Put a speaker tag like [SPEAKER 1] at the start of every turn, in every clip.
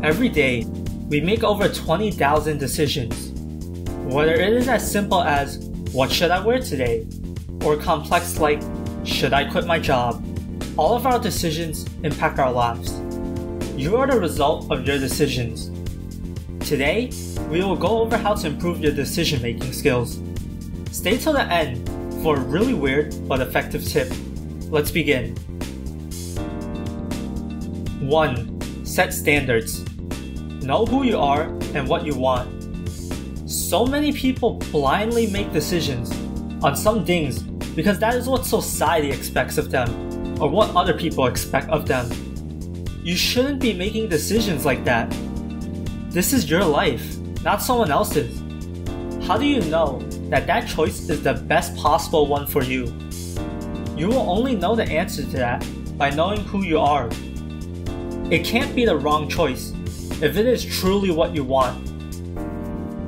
[SPEAKER 1] Every day, we make over 20,000 decisions. Whether it is as simple as, what should I wear today? Or complex like, should I quit my job? All of our decisions impact our lives. You are the result of your decisions. Today, we will go over how to improve your decision-making skills. Stay till the end for a really weird but effective tip. Let's begin. 1. Set standards. Know who you are and what you want. So many people blindly make decisions on some things because that is what society expects of them, or what other people expect of them. You shouldn't be making decisions like that. This is your life, not someone else's. How do you know that that choice is the best possible one for you? You will only know the answer to that by knowing who you are. It can't be the wrong choice if it is truly what you want.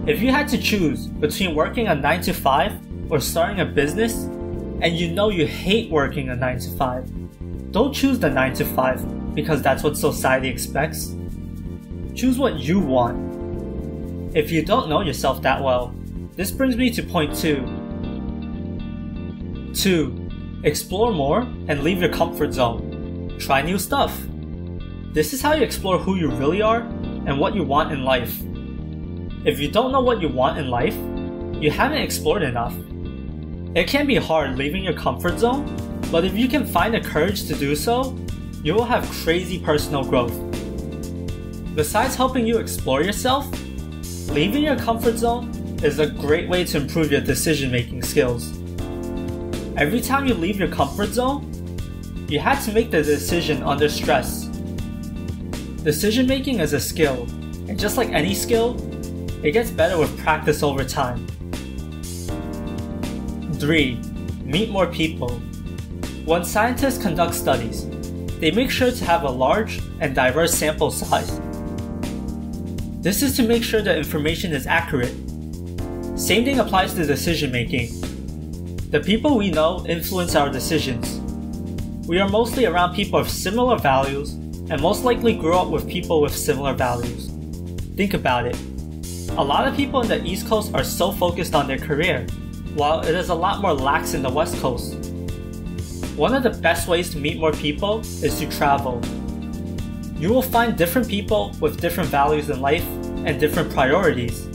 [SPEAKER 1] If you had to choose between working a 9 to 5 or starting a business, and you know you hate working a 9 to 5, don't choose the 9 to 5 because that's what society expects. Choose what you want. If you don't know yourself that well, this brings me to point 2. 2. Explore more and leave your comfort zone. Try new stuff. This is how you explore who you really are and what you want in life. If you don't know what you want in life, you haven't explored enough. It can be hard leaving your comfort zone, but if you can find the courage to do so, you will have crazy personal growth. Besides helping you explore yourself, leaving your comfort zone is a great way to improve your decision-making skills. Every time you leave your comfort zone, you had to make the decision under stress. Decision-making is a skill, and just like any skill, it gets better with practice over time. 3. Meet more people. When scientists conduct studies, they make sure to have a large and diverse sample size. This is to make sure the information is accurate. Same thing applies to decision making. The people we know influence our decisions. We are mostly around people of similar values and most likely grew up with people with similar values. Think about it. A lot of people in the East Coast are so focused on their career, while it is a lot more lax in the West Coast. One of the best ways to meet more people is to travel. You will find different people with different values in life and different priorities.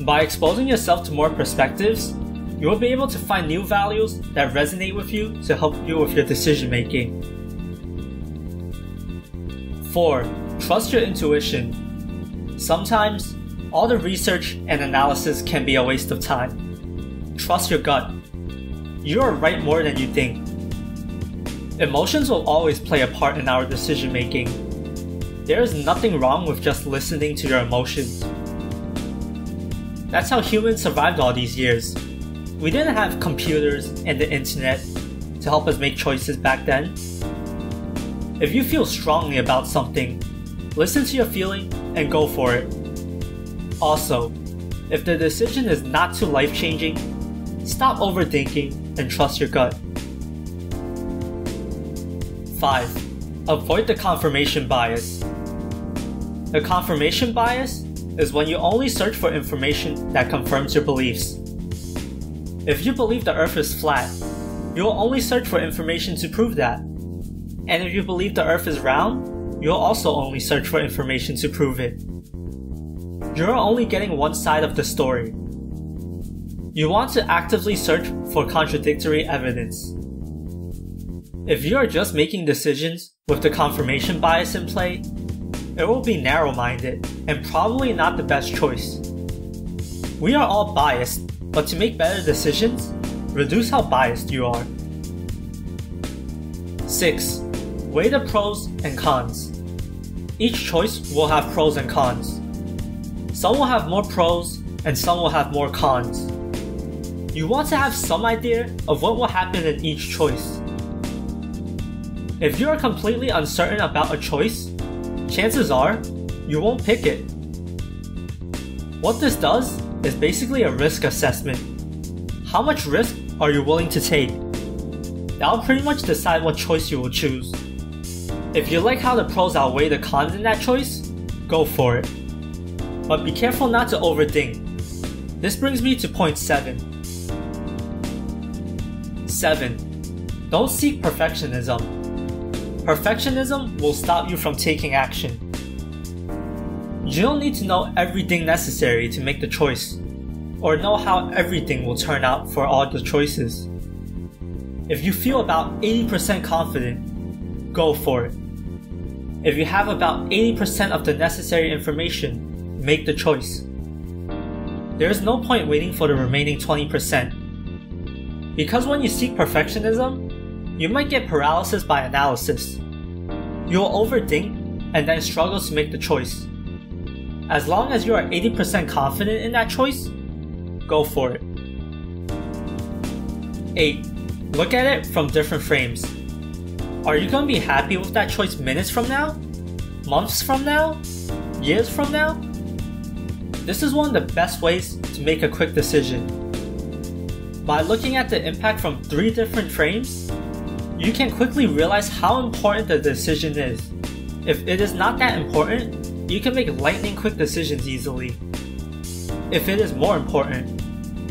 [SPEAKER 1] By exposing yourself to more perspectives, you will be able to find new values that resonate with you to help you with your decision making. 4. Trust your intuition. Sometimes, all the research and analysis can be a waste of time. Trust your gut. You are right more than you think. Emotions will always play a part in our decision making. There is nothing wrong with just listening to your emotions. That's how humans survived all these years. We didn't have computers and the internet to help us make choices back then. If you feel strongly about something, listen to your feeling and go for it. Also, if the decision is not too life-changing, stop overthinking and trust your gut. 5. Avoid the confirmation bias. The confirmation bias is when you only search for information that confirms your beliefs. If you believe the earth is flat, you will only search for information to prove that. And if you believe the earth is round, you'll also only search for information to prove it. You're only getting one side of the story. You want to actively search for contradictory evidence. If you are just making decisions with the confirmation bias in play, it will be narrow-minded and probably not the best choice. We are all biased, but to make better decisions, reduce how biased you are. 6. Weigh the pros and cons. Each choice will have pros and cons. Some will have more pros and some will have more cons. You want to have some idea of what will happen in each choice. If you are completely uncertain about a choice, chances are you won't pick it. What this does is basically a risk assessment. How much risk are you willing to take? That will pretty much decide what choice you will choose. If you like how the pros outweigh the cons in that choice, go for it. But be careful not to overthink. This brings me to point 7. 7. Don't seek perfectionism. Perfectionism will stop you from taking action. You don't need to know everything necessary to make the choice, or know how everything will turn out for all the choices. If you feel about 80% confident, go for it. If you have about 80% of the necessary information, make the choice. There is no point waiting for the remaining 20%. Because when you seek perfectionism, you might get paralysis by analysis. You will overthink and then struggle to make the choice. As long as you are 80% confident in that choice, go for it. 8. Look at it from different frames. Are you going to be happy with that choice minutes from now? Months from now? Years from now? This is one of the best ways to make a quick decision. By looking at the impact from 3 different frames, you can quickly realize how important the decision is. If it is not that important, you can make lightning quick decisions easily. If it is more important,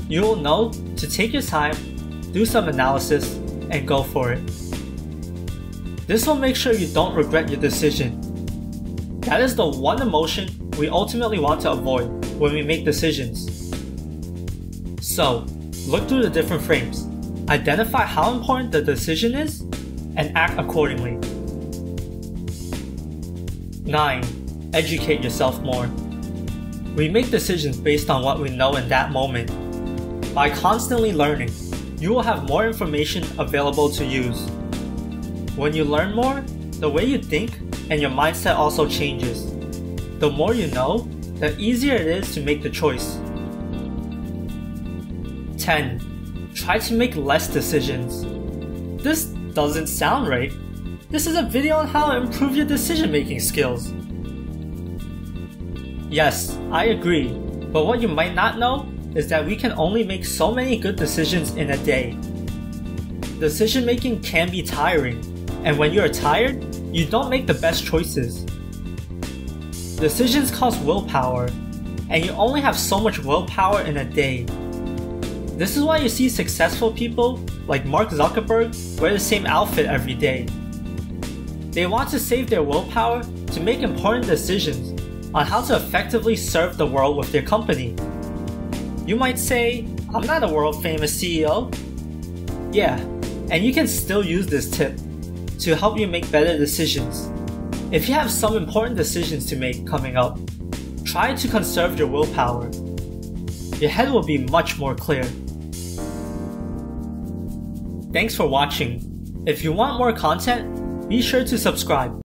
[SPEAKER 1] you will know to take your time, do some analysis, and go for it. This will make sure you don't regret your decision. That is the one emotion we ultimately want to avoid when we make decisions. So, look through the different frames, identify how important the decision is, and act accordingly. 9. Educate yourself more. We make decisions based on what we know in that moment. By constantly learning, you will have more information available to use. When you learn more, the way you think and your mindset also changes. The more you know, the easier it is to make the choice. 10. Try to make less decisions. This doesn't sound right. This is a video on how to improve your decision-making skills. Yes, I agree, but what you might not know is that we can only make so many good decisions in a day. Decision-making can be tiring, and when you are tired, you don't make the best choices. Decisions cost willpower, and you only have so much willpower in a day. This is why you see successful people like Mark Zuckerberg wear the same outfit every day. They want to save their willpower to make important decisions on how to effectively serve the world with their company. You might say, I'm not a world-famous CEO. Yeah, and you can still use this tip to help you make better decisions. If you have some important decisions to make coming up, try to conserve your willpower. Your head will be much more clear. Thanks for watching. If you want more content, be sure to subscribe.